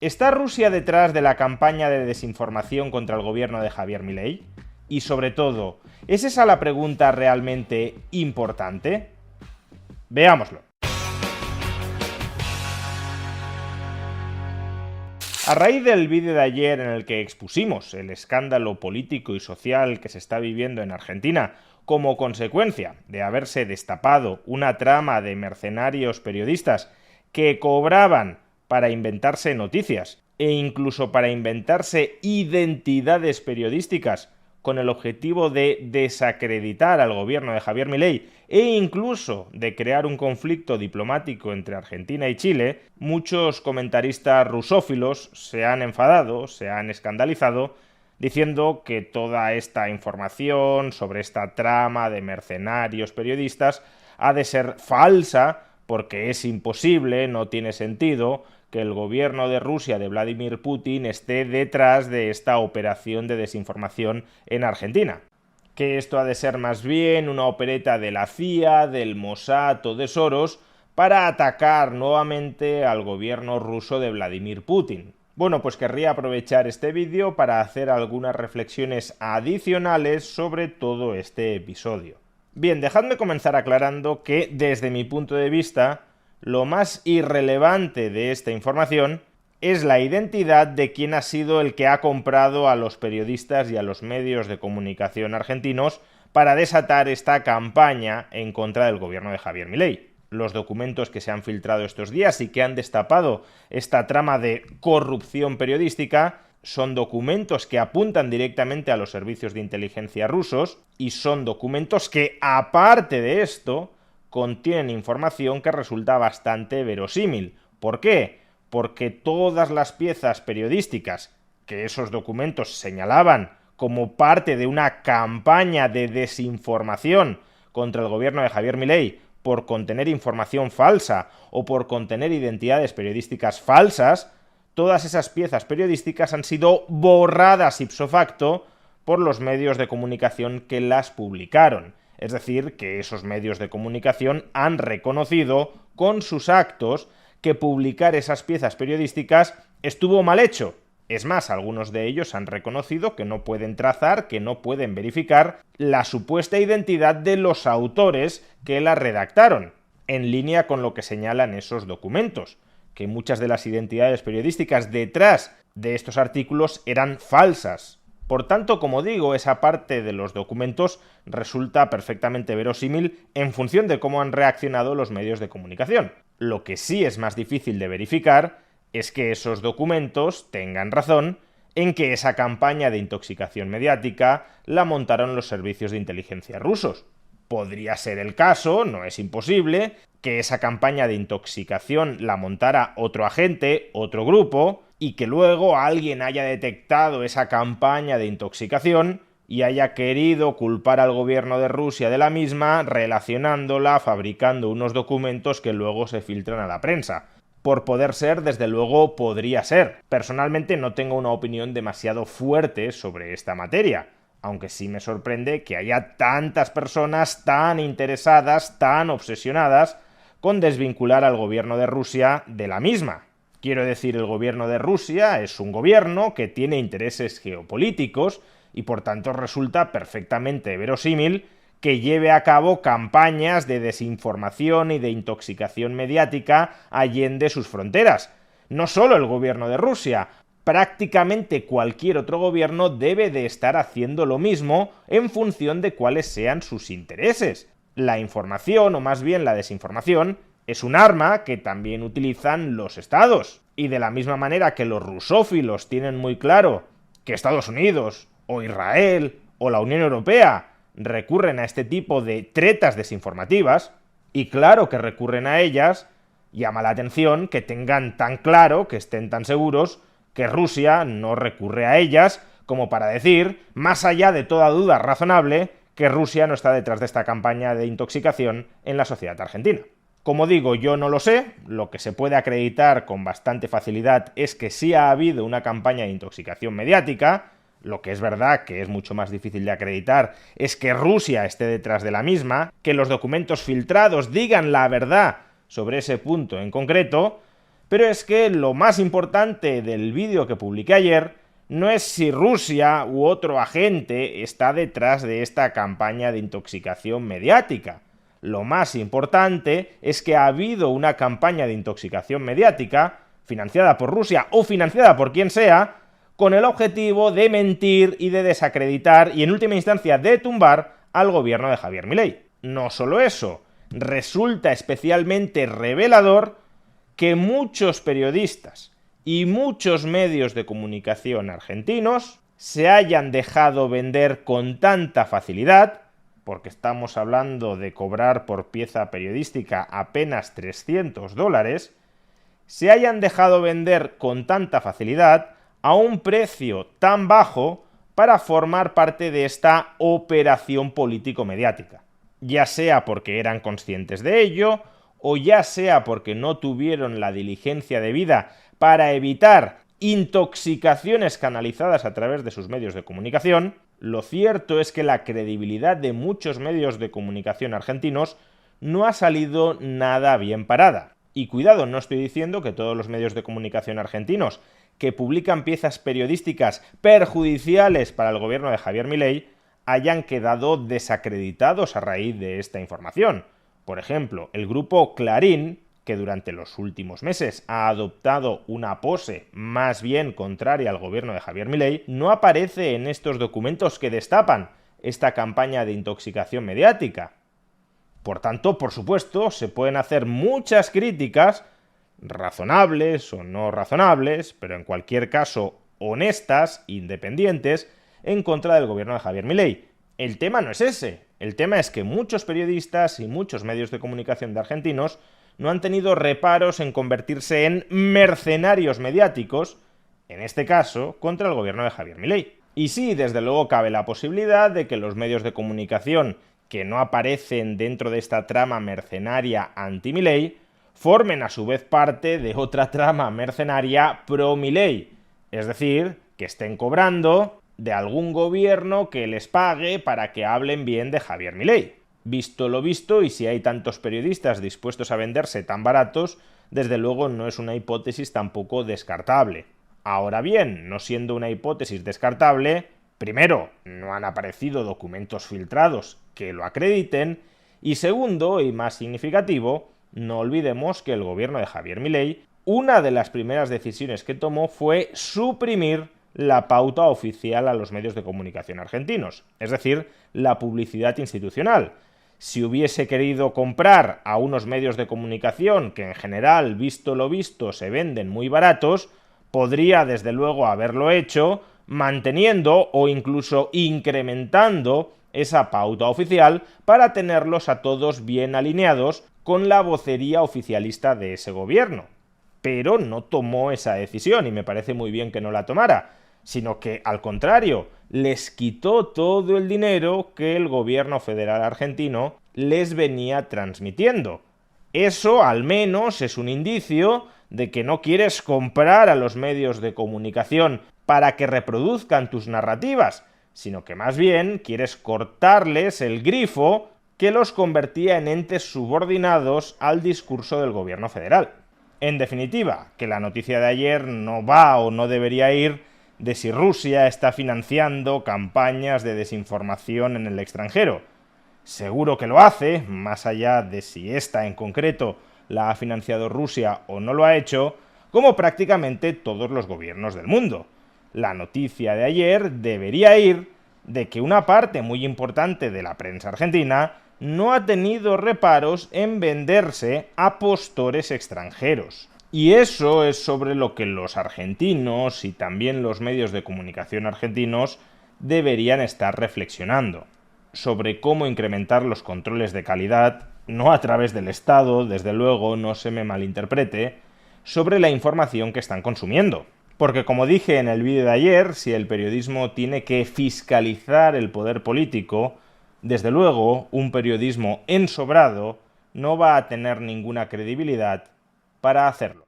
¿Está Rusia detrás de la campaña de desinformación contra el gobierno de Javier Milei? Y sobre todo, ¿es esa la pregunta realmente importante? Veámoslo. A raíz del vídeo de ayer en el que expusimos el escándalo político y social que se está viviendo en Argentina como consecuencia de haberse destapado una trama de mercenarios periodistas que cobraban para inventarse noticias e incluso para inventarse identidades periodísticas con el objetivo de desacreditar al gobierno de Javier Milei e incluso de crear un conflicto diplomático entre Argentina y Chile, muchos comentaristas rusófilos se han enfadado, se han escandalizado, diciendo que toda esta información sobre esta trama de mercenarios periodistas ha de ser falsa porque es imposible, no tiene sentido que el gobierno de Rusia de Vladimir Putin esté detrás de esta operación de desinformación en Argentina. Que esto ha de ser más bien una opereta de la CIA, del Mossad o de Soros para atacar nuevamente al gobierno ruso de Vladimir Putin. Bueno, pues querría aprovechar este vídeo para hacer algunas reflexiones adicionales sobre todo este episodio. Bien, dejadme comenzar aclarando que, desde mi punto de vista, lo más irrelevante de esta información es la identidad de quién ha sido el que ha comprado a los periodistas y a los medios de comunicación argentinos para desatar esta campaña en contra del gobierno de Javier Milei. Los documentos que se han filtrado estos días y que han destapado esta trama de corrupción periodística son documentos que apuntan directamente a los servicios de inteligencia rusos y son documentos que, aparte de esto, contienen información que resulta bastante verosímil. ¿Por qué? Porque todas las piezas periodísticas que esos documentos señalaban como parte de una campaña de desinformación contra el gobierno de Javier Milei por contener información falsa o por contener identidades periodísticas falsas, todas esas piezas periodísticas han sido borradas ipso facto por los medios de comunicación que las publicaron. Es decir, que esos medios de comunicación han reconocido con sus actos que publicar esas piezas periodísticas estuvo mal hecho. Es más, algunos de ellos han reconocido que no pueden trazar, que no pueden verificar la supuesta identidad de los autores que la redactaron, en línea con lo que señalan esos documentos, que muchas de las identidades periodísticas detrás de estos artículos eran falsas. Por tanto, como digo, esa parte de los documentos resulta perfectamente verosímil en función de cómo han reaccionado los medios de comunicación. Lo que sí es más difícil de verificar es que esos documentos tengan razón en que esa campaña de intoxicación mediática la montaron los servicios de inteligencia rusos. Podría ser el caso, no es imposible, que esa campaña de intoxicación la montara otro agente, otro grupo, y que luego alguien haya detectado esa campaña de intoxicación y haya querido culpar al gobierno de Rusia de la misma, relacionándola, fabricando unos documentos que luego se filtran a la prensa. Por poder ser, desde luego podría ser. Personalmente no tengo una opinión demasiado fuerte sobre esta materia, aunque sí me sorprende que haya tantas personas tan interesadas, tan obsesionadas con desvincular al gobierno de Rusia de la misma. Quiero decir, el gobierno de Rusia es un gobierno que tiene intereses geopolíticos y por tanto resulta perfectamente verosímil que lleve a cabo campañas de desinformación y de intoxicación mediática allende sus fronteras. No solo el gobierno de Rusia, prácticamente cualquier otro gobierno debe de estar haciendo lo mismo en función de cuáles sean sus intereses. La información, o más bien la desinformación, es un arma que también utilizan los estados. Y de la misma manera que los rusófilos tienen muy claro que Estados Unidos, o Israel, o la Unión Europea recurren a este tipo de tretas desinformativas, y claro que recurren a ellas, llama la atención que tengan tan claro, que estén tan seguros, que Rusia no recurre a ellas como para decir, más allá de toda duda razonable, que Rusia no está detrás de esta campaña de intoxicación en la sociedad argentina. Como digo, yo no lo sé, lo que se puede acreditar con bastante facilidad es que sí ha habido una campaña de intoxicación mediática. Lo que es verdad, que es mucho más difícil de acreditar, es que Rusia esté detrás de la misma, que los documentos filtrados digan la verdad sobre ese punto en concreto, Pero es que lo más importante del vídeo que publiqué ayer no es si Rusia u otro agente está detrás de esta campaña de intoxicación mediática. Lo más importante es que ha habido una campaña de intoxicación mediática, financiada por Rusia o financiada por quien sea, con el objetivo de mentir y de desacreditar y en última instancia de tumbar al gobierno de Javier Milei. No solo eso, resulta especialmente revelador que muchos periodistas y muchos medios de comunicación argentinos se hayan dejado vender con tanta facilidad, porque estamos hablando de cobrar por pieza periodística apenas $300, se hayan dejado vender con tanta facilidad a un precio tan bajo para formar parte de esta operación político-mediática, ya sea porque eran conscientes de ello, o ya sea porque no tuvieron la diligencia debida para evitar intoxicaciones canalizadas a través de sus medios de comunicación. Lo cierto es que la credibilidad de muchos medios de comunicación argentinos no ha salido nada bien parada. Y cuidado, no estoy diciendo que todos los medios de comunicación argentinos que publican piezas periodísticas perjudiciales para el gobierno de Javier Milei hayan quedado desacreditados a raíz de esta información. Por ejemplo, el grupo Clarín, que durante los últimos meses ha adoptado una pose más bien contraria al gobierno de Javier Milei, no aparece en estos documentos que destapan esta campaña de intoxicación mediática. Por tanto, por supuesto, se pueden hacer muchas críticas, razonables o no razonables, pero en cualquier caso honestas, independientes, en contra del gobierno de Javier Milei. El tema no es ese. El tema es que muchos periodistas y muchos medios de comunicación de argentinos no han tenido reparos en convertirse en mercenarios mediáticos, en este caso, contra el gobierno de Javier Milei. Y sí, desde luego cabe la posibilidad de que los medios de comunicación que no aparecen dentro de esta trama mercenaria anti-Milei formen a su vez parte de otra trama mercenaria pro-Milei, es decir, que estén cobrando de algún gobierno que les pague para que hablen bien de Javier Milei. Visto lo visto, y si hay tantos periodistas dispuestos a venderse tan baratos, desde luego no es una hipótesis tampoco descartable. Ahora bien, no siendo una hipótesis descartable, primero, no han aparecido documentos filtrados que lo acrediten, y segundo, y más significativo, no olvidemos que el gobierno de Javier Milei, una de las primeras decisiones que tomó fue suprimir la pauta oficial a los medios de comunicación argentinos, es decir, la publicidad institucional. Si hubiese querido comprar a unos medios de comunicación que en general, visto lo visto, se venden muy baratos, podría desde luego haberlo hecho manteniendo o incluso incrementando esa pauta oficial para tenerlos a todos bien alineados con la vocería oficialista de ese gobierno. Pero no tomó esa decisión y me parece muy bien que no la tomara, sino que, al contrario, les quitó todo el dinero que el gobierno federal argentino les venía transmitiendo. Eso, al menos, es un indicio de que no quieres comprar a los medios de comunicación para que reproduzcan tus narrativas, sino que más bien quieres cortarles el grifo que los convertía en entes subordinados al discurso del gobierno federal. En definitiva, que la noticia de ayer no va o no debería ir de si Rusia está financiando campañas de desinformación en el extranjero. Seguro que lo hace, más allá de si esta en concreto la ha financiado Rusia o no lo ha hecho, como prácticamente todos los gobiernos del mundo. La noticia de ayer debería ir de que una parte muy importante de la prensa argentina no ha tenido reparos en venderse a postores extranjeros. Y eso es sobre lo que los argentinos y también los medios de comunicación argentinos deberían estar reflexionando. Sobre cómo incrementar los controles de calidad, no a través del Estado, desde luego, no se me malinterprete, sobre la información que están consumiendo. Porque como dije en el vídeo de ayer, si el periodismo tiene que fiscalizar el poder político, desde luego, un periodismo ensobrado no va a tener ninguna credibilidad para hacerlo.